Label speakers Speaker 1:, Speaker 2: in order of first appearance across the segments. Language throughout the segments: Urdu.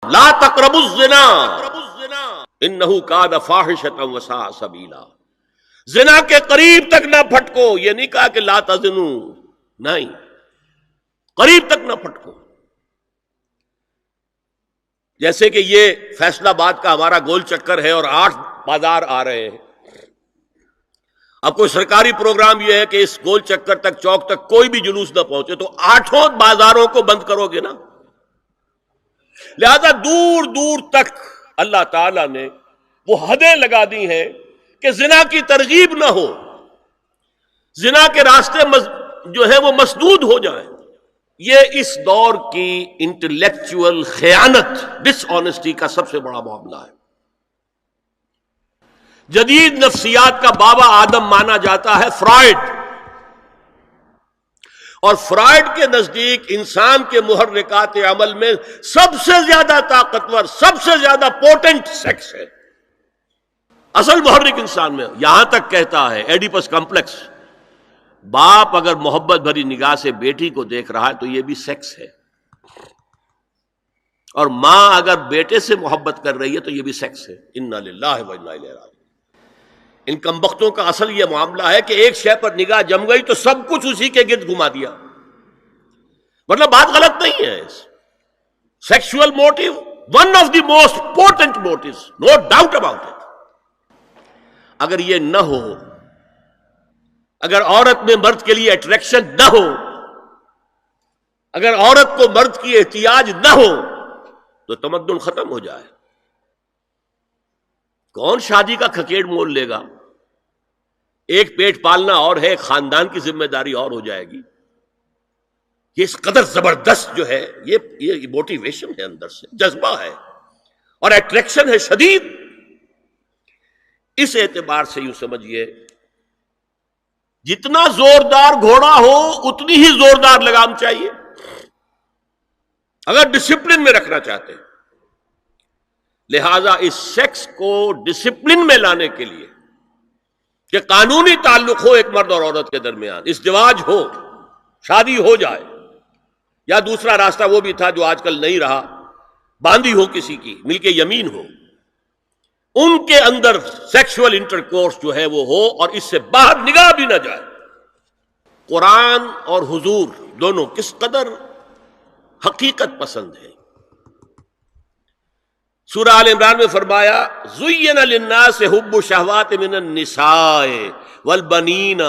Speaker 1: لا تقربوا الزنا انہ کان فاحشۃ وساء سبیلا. زنا کے قریب تک نہ پھٹکو. یہ نہیں کہا کہ لا تزنوا، نہیں، قریب تک نہ پھٹکو. جیسے کہ یہ فیصل آباد کا ہمارا گول چکر ہے اور 8 بازار آ رہے ہیں. اب کوئی سرکاری پروگرام یہ ہے کہ اس گول چکر تک، چوک تک کوئی بھی جلوس نہ پہنچے، تو 8 بازاروں کو بند کرو گے نا. لہذا دور دور تک اللہ تعالی نے وہ حدیں لگا دی ہیں کہ زنا کی ترغیب نہ ہو، زنا کے راستے جو ہے وہ مسدود ہو جائیں. یہ اس دور کی انٹلیکچوئل خیانت، ڈس آنیسٹی کا سب سے بڑا معاملہ ہے. جدید نفسیات کا بابا آدم مانا جاتا ہے فرائڈ، اور فرائڈ کے نزدیک انسان کے محرکات عمل میں سب سے زیادہ طاقتور، سب سے زیادہ پوٹنٹ سیکس ہے. اصل محرک انسان میں. یہاں تک کہتا ہے ایڈیپس کمپلیکس، باپ اگر محبت بھری نگاہ سے بیٹی کو دیکھ رہا ہے تو یہ بھی سیکس ہے، اور ماں اگر بیٹے سے محبت کر رہی ہے تو یہ بھی سیکس ہے. انا للہ و انا الیہ راجعون. ان کمبختوں کا اصل یہ معاملہ ہے کہ ایک شے پر نگاہ جم گئی تو سب کچھ اسی کے گرد گھما دیا. مطلب بات غلط نہیں ہے. Sexual motive one of the most important motives, no doubt about it. اگر یہ نہ ہو، اگر عورت میں مرد کے لیے اٹریکشن نہ ہو، اگر عورت کو مرد کی احتیاج نہ ہو تو تمدن ختم ہو جائے. کون شادی کا کھکیڑ مول لے گا؟ ایک پیٹ پالنا اور ہے، ایک خاندان کی ذمہ داری اور ہو جائے گی. یہ اس قدر زبردست جو ہے، یہ موٹیویشن ہے، اندر سے جذبہ ہے اور اٹریکشن ہے شدید. اس اعتبار سے یوں سمجھیے، جتنا زوردار گھوڑا ہو اتنی ہی زوردار لگام چاہیے اگر ڈسپلن میں رکھنا چاہتے ہیں. لہذا اس سیکس کو ڈسپلن میں لانے کے لیے کہ قانونی تعلق ہو ایک مرد اور عورت کے درمیان، ازدواج ہو، شادی ہو جائے، یا دوسرا راستہ وہ بھی تھا جو آج کل نہیں رہا، باندھی ہو کسی کی، مل کے یمین ہو، ان کے اندر سیکشول انٹرکورس جو ہے وہ ہو اور اس سے باہر نگاہ بھی نہ جائے. قرآن اور حضور دونوں کس قدر حقیقت پسند ہے. سورہ آل عمران میں فرمایا زُيِّنَ لِلنَّاسِ حُبُّ الشَّهَوَاتِ مِنَ النِّسَاءِ وَالْبَنِينَ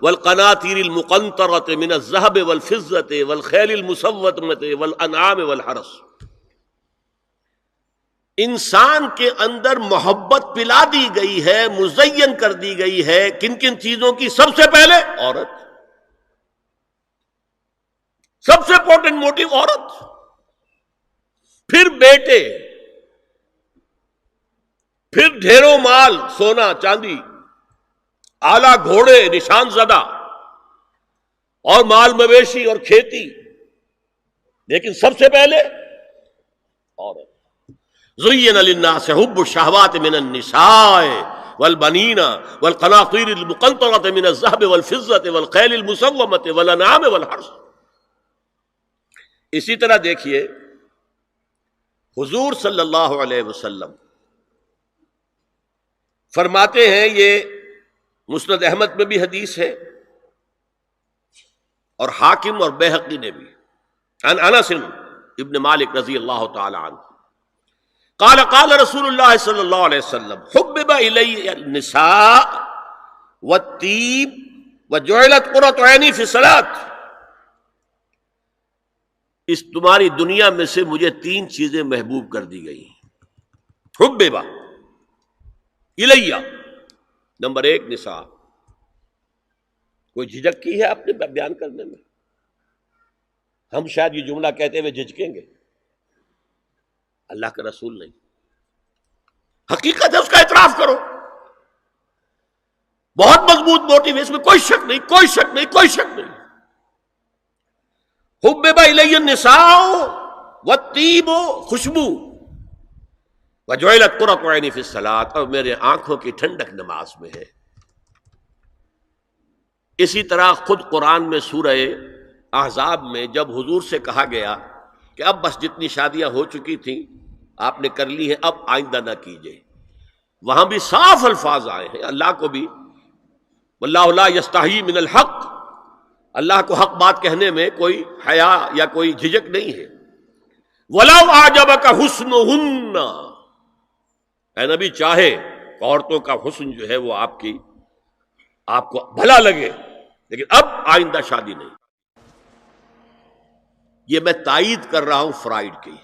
Speaker 1: وَالْقَنَاطِيرِ الْمُقَنطَرَةِ مِنَ الذَّهَبِ وَالْفِضَّةِ وَالْخَيْلِ الْمُسَوَّمَةِ وَالْأَنْعَامِ وَالْحَرْثِ. انسان کے اندر محبت پلا دی گئی ہے، مزین کر دی گئی ہے. کن کن چیزوں کی؟ سب سے پہلے عورت، سب سے امپورٹنٹ موٹیو عورت، پھر بیٹے، پھر ڈھیروں مال، سونا چاندی، آلہ گھوڑے نشان زدہ، اور مال مویشی اور کھیتی، لیکن سب سے پہلے عورت. زُيِّنَ لِلنَّاسِ حُبُّ الشَّهَوَاتِ مِنَ النِّسَاءِ وَالْبَنِينَ وَالْقَنَاطِيرِ الْمُقَنطَرَةِ مِنَ الذَّهَبِ وَالْفِضَّةِ وَالْخَيْلِ الْمُسَوَّمَةِ وَالْأَنْعَامِ وَالْحَرْثِ. اسی طرح دیکھیے حضور صلی اللہ علیہ وسلم فرماتے ہیں، یہ مسند احمد میں بھی حدیث ہے اور حاکم اور بیہقی نے بھی، عن انس ابن مالک رضی اللہ تعالی عنہ قال قال رسول اللہ صلی اللہ علیہ وسلم حبب الی النساء والطیب وجعلت قرۃ عینی فی الصلاۃ. اس تمہاری دنیا میں سے مجھے 3 چیزیں محبوب کر دی گئی. حبب الیہ، نمبر 1 نساء. کوئی جھجک کی ہے اپنے بیان کرنے میں؟ ہم شاید یہ جملہ کہتے ہوئے جھجکیں گے، اللہ کا رسول نہیں. حقیقت ہے، اس کا اعتراف کرو. بہت مضبوط موٹیو ہے، اس میں کوئی شک نہیں، کوئی شک نہیں، کوئی شک نہیں. حبب الی النساء والطیب، خوشبو، وجعلت قرۃ عینی فی الصلاۃ، اور میرے آنکھوں کی ٹھنڈک نماز میں ہے. اسی طرح خود قرآن میں سورہ احزاب میں جب حضور سے کہا گیا کہ اب بس جتنی شادیاں ہو چکی تھیں آپ نے کر لی ہے، اب آئندہ نہ کیجیے۔ وہاں بھی صاف الفاظ آئے ہیں، اللہ کو بھی واللہ لا یستحیی من الحق، اللہ کو حق بات کہنے میں کوئی حیا یا کوئی جھجک نہیں ہے۔ وَلَوْ أَعْجَبَكَ حُسْنُهُنَّ، اے نبی چاہے عورتوں کا حسن جو ہے وہ آپ کو بھلا لگے، لیکن اب آئندہ شادی نہیں۔ یہ میں تائید کر رہا ہوں فرائڈ کی،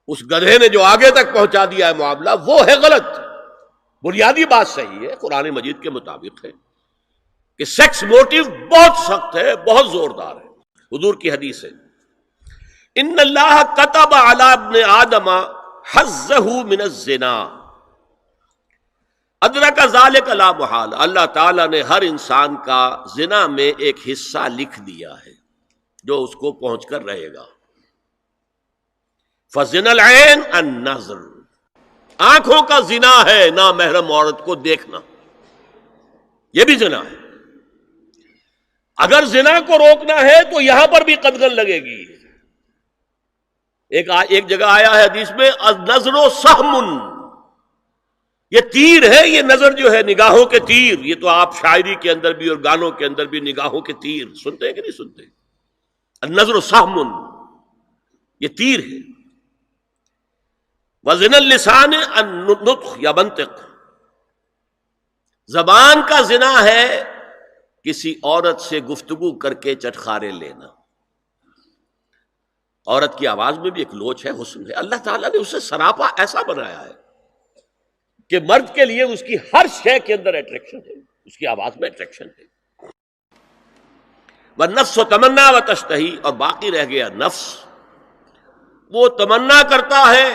Speaker 1: اس گدھے نے جو آگے تک پہنچا دیا ہے معاملہ وہ ہے غلط۔ بنیادی بات صحیح ہے، قرآن مجید کے مطابق ہے کہ سیکس موٹیو بہت سخت ہے، بہت زوردار ہے۔ حضور کی حدیث ہے، ان اللہ کتب علی ابن آدم حظہ من الزنا ادرک ذلک لا محال، اللہ تعالیٰ نے ہر انسان کا زنا میں ایک حصہ لکھ دیا ہے جو اس کو پہنچ کر رہے گا۔ فزنا العین النظر، آنکھوں کا زنا ہے نامحرم عورت کو دیکھنا، یہ بھی زنا ہے۔ اگر زنا کو روکنا ہے تو یہاں پر بھی قدغن لگے گی۔ ایک جگہ آیا ہے حدیث میں النظر سہم، یہ تیر ہے، یہ نظر جو ہے نگاہوں کے تیر، یہ تو آپ شاعری کے اندر بھی اور گانوں کے اندر بھی نگاہوں کے تیر سنتے ہیں کہ نہیں سنتے؟ النظر سہم، یہ تیر ہے۔ وزن اللسان النطق یا منطق، زبان کا زنا ہے کسی عورت سے گفتگو کر کے چٹخارے لینا۔ عورت کی آواز میں بھی ایک لوچ ہے، حسن ہے، اللہ تعالیٰ نے اسے سراپا ایسا بنایا ہے کہ مرد کے لیے اس کی ہر شے کے اندر اٹریکشن ہے، اس کی آواز میں اٹریکشن ہے۔ والنفس تمنا و تشتہی، اور باقی رہ گیا نفس، وہ تمنا کرتا ہے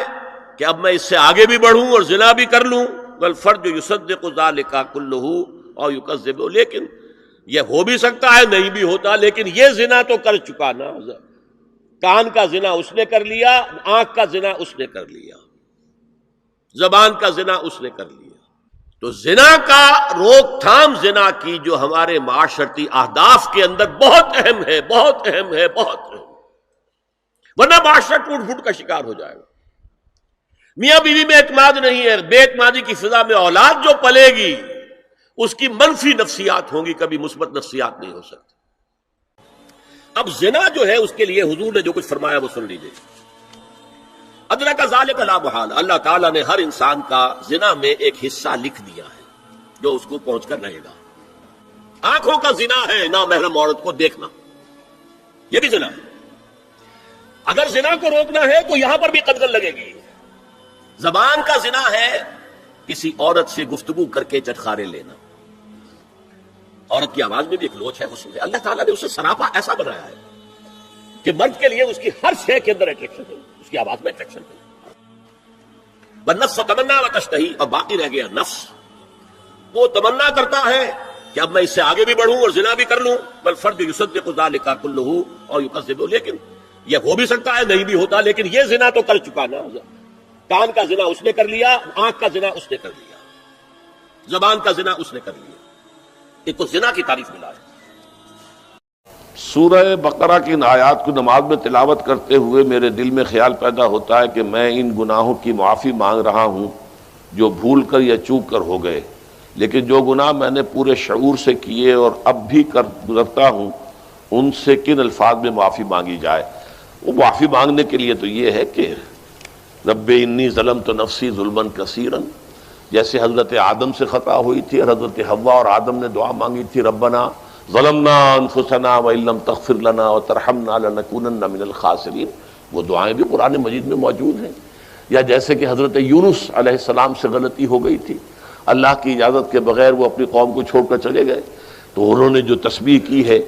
Speaker 1: کہ اب میں اس سے آگے بھی بڑھوں اور زنا بھی کر لوں۔ والفرج یصدق ذلک کلہ اور یکذب، لیکن یہ ہو بھی سکتا ہے نہیں بھی ہوتا، لیکن یہ زنا تو کر چکا نا، کان کا زنا اس نے کر لیا، آنکھ کا زنا اس نے کر لیا، زبان کا زنا اس نے کر لیا۔ تو زنا کا روک تھام، زنا کی جو ہمارے معاشرتی اہداف کے اندر بہت اہم ہے، بہت اہم ہے، بہت اہم، ورنہ معاشرہ ٹوٹ پھوٹ کا شکار ہو جائے گا۔ میاں بیوی میں اعتماد نہیں ہے، بے اعتمادی کی فضا میں اولاد جو پلے گی اس کی منفی نفسیات ہوں گی، کبھی مثبت نفسیات نہیں ہو سکتی۔ اب زنا جو ہے اس کے لیے حضور نے جو کچھ فرمایا وہ سن لیجیے۔ ادرک ذلک لا محال، اللہ تعالیٰ نے ہر انسان کا زنا میں ایک حصہ لکھ دیا ہے جو اس کو پہنچ کر رہے گا۔ آنکھوں کا زنا ہے نامحرم عورت کو دیکھنا، یہ بھی زنا ہے۔ اگر زنا کو روکنا ہے تو یہاں پر بھی قدغن لگے گی۔ زبان کا زنا ہے کسی عورت سے گفتگو کر کے چٹخارے لینا، عورت کی آواز میں بھی ایک لوچ ہے، حسن ہے، اللہ تعالیٰ نے اسے سراپا ایسا بنایا ہے کہ مرد کے لیے اس کی ہر شے کے اندر اٹریکشن ہے، اس کی آواز میں اٹریکشن ہے۔ والنفس تمنا و تشتہی، اور باقی رہ گیا نفس، وہ تمنا کرتا ہے کہ اب میں اس سے آگے بھی بڑھوں اور زنا بھی کر لوں۔ والفرج یصدق ذلک کلہ اور یکذب، لیکن یہ ہو بھی سکتا ہے نہیں بھی ہوتا، لیکن یہ زنا تو کر چکا نا، کان کا زنا اس نے کر لیا، آنکھ کا زنا اس نے کر لیا، زبان کا زنا اس نے کر لیا۔ ایک تو زنا کی تعریف ملا ہے۔
Speaker 2: سورہ بقرہ کی ان آیات کو نماز میں تلاوت کرتے ہوئے میرے دل میں خیال پیدا ہوتا ہے کہ میں ان گناہوں کی معافی مانگ رہا ہوں جو بھول کر یا چوک کر ہو گئے، لیکن جو گناہ میں نے پورے شعور سے کیے اور اب بھی کر گزرتا ہوں ان سے کن الفاظ میں معافی مانگی جائے؟ وہ معافی مانگنے کے لیے تو یہ ہے کہ رب انی ظلمت نفسی ظلما کثیرا، جیسے حضرت آدم سے خطا ہوئی تھی اور حضرت حوا اور آدم نے دعا مانگی تھی ربنا ظلمنا انفسنا وان لم تغفر لنا وترحمنا لنکونن من الخاسرین، وہ دعائیں بھی قرآن مجید میں موجود ہیں۔ یا جیسے کہ حضرت یونس علیہ السلام سے غلطی ہو گئی تھی، اللہ کی اجازت کے بغیر وہ اپنی قوم کو چھوڑ کر چلے گئے، تو انہوں نے جو تسبیح کی ہے،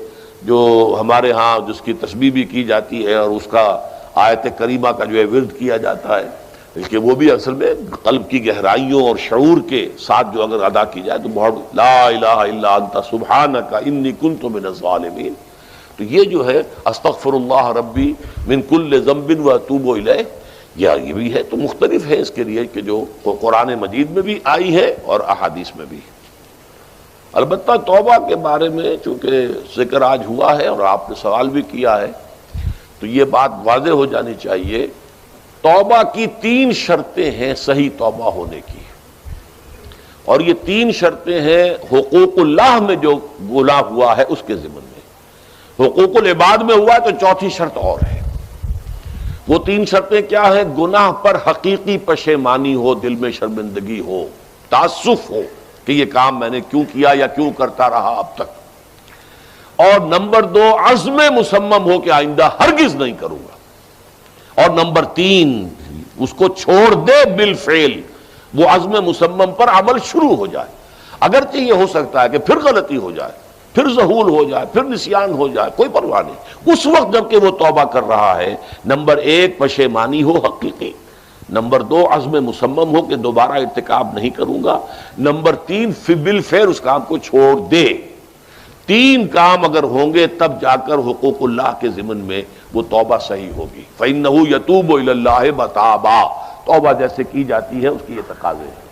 Speaker 2: جو ہمارے ہاں جس کی تسبیح بھی کی جاتی ہے اور اس کا آیت کریمہ کا جو ہے ورد کیا جاتا ہے، کہ وہ بھی اصل میں قلب کی گہرائیوں اور شعور کے ساتھ جو اگر ادا کی جائے تو بہت لا الہ الا انت سبحانک انی کنت من الظالمین، تو یہ جو ہے استغفر اللہ ربی من کل ذنب واتوب الیہ، یہ بھی ہے۔ تو مختلف ہے اس کے لیے کہ جو قرآن مجید میں بھی آئی ہے اور احادیث میں بھی۔ البتہ توبہ کے بارے میں چونکہ ذکر آج ہوا ہے اور آپ نے سوال بھی کیا ہے، تو یہ بات واضح ہو جانی چاہیے، توبہ کی 3 شرطیں ہیں صحیح توبہ ہونے کی، اور یہ 3 شرطیں ہیں حقوق اللہ میں جو گناہ ہوا ہے اس کے ضمن میں، حقوق العباد میں ہوا ہے تو 4تھی شرط اور ہے۔ وہ 3 شرطیں کیا ہیں؟ گناہ پر حقیقی پشیمانی ہو، دل میں شرمندگی ہو، تعسف ہو کہ یہ کام میں نے کیوں کیا یا کیوں کرتا رہا اب تک، اور نمبر 2 عزم مصمم ہو کہ آئندہ ہرگز نہیں کروں گا، اور نمبر 3 اس کو چھوڑ دے بالفعل، وہ عزم مصمم پر عمل شروع ہو جائے۔ اگرچہ یہ ہو سکتا ہے کہ پھر غلطی ہو جائے، پھر ذہول ہو جائے، پھر نسیان ہو جائے، کوئی پرواہ نہیں، اس وقت جب کہ وہ توبہ کر رہا ہے نمبر 1 پشیمانی ہو حقیقی، نمبر 2 عزم مصمم ہو کہ دوبارہ ارتکاب نہیں کروں گا، نمبر 3 بالفعل اس کام کو چھوڑ دے۔ 3 کام اگر ہوں گے تب جا کر حقوق اللہ کے ضمن میں وہ توبہ صحیح ہوگی۔ فَإِنَّهُ يَتُوبُ إِلَى اللَّهِ مَتَابًا، توبہ جیسے کی جاتی ہے اس کی یہ تقاضے ہیں۔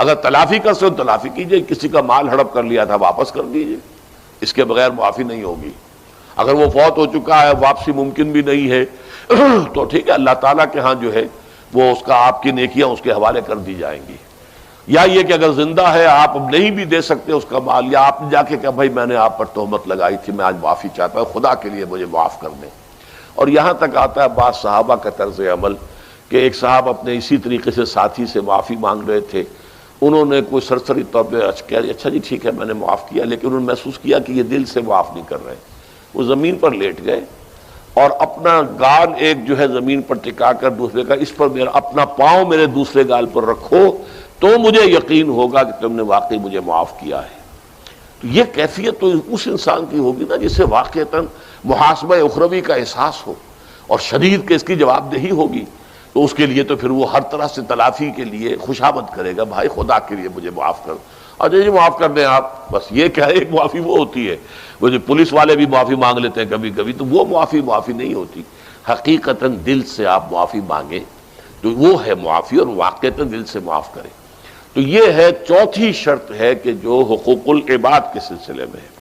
Speaker 2: اگر تلافی کر سکتے تلافی کیجئے، کسی کا مال ہڑپ کر لیا تھا واپس کر دیجئے، اس کے بغیر معافی نہیں ہوگی۔ اگر وہ فوت ہو چکا ہے، واپسی ممکن بھی نہیں ہے تو ٹھیک ہے، اللہ تعالیٰ کے ہاں جو ہے وہ اس کا آپ کی نیکیاں اس کے حوالے کر دی جائیں گی۔ یا یہ کہ اگر زندہ ہے آپ اب نہیں بھی دے سکتے اس کا مال، یا آپ نے جا کے کہا بھائی میں نے آپ پر تہمت لگائی تھی، میں آج معافی چاہتا ہوں، خدا کے لیے مجھے معاف کر دیں۔ اور یہاں تک آتا ہے بعض صحابہ کا طرز عمل کہ ایک صاحب اپنے اسی طریقے سے ساتھی سے معافی مانگ رہے تھے، انہوں نے کوئی سرسری طور پہ کہہ دیا اچھا جی ٹھیک ہے میں نے معاف کیا، لیکن انہوں نے محسوس کیا کہ یہ دل سے معاف نہیں کر رہے، وہ زمین پر لیٹ گئے اور اپنا گال ایک جو ہے زمین پر ٹکا کر دوسرے کا، اس پر میرا اپنا پاؤں میرے دوسرے گال پر رکھو تو مجھے یقین ہوگا کہ تم نے واقعی مجھے معاف کیا ہے۔ تو یہ کیفیت تو اس انسان کی ہوگی نا جسے واقعتاً محاسبہ اخروی کا احساس ہو اور شدید کے اس کی جواب دہی ہوگی، تو اس کے لیے تو پھر وہ ہر طرح سے تلافی کے لیے خوشامد کرے گا، بھائی خدا کے لیے مجھے معاف کر، اچھا جی معاف کر دیں آپ، بس یہ کیا ہے، ایک معافی وہ ہوتی ہے، وہ جو پولیس والے بھی معافی مانگ لیتے ہیں کبھی کبھی، تو وہ معافی نہیں ہوتی، حقیقتاً دل سے آپ معافی مانگیں تو وہ ہے معافی، اور واقعتاً دل سے معاف کریں۔ تو یہ ہے 4تھی شرط ہے کہ جو حقوق العباد کے سلسلے میں ہے۔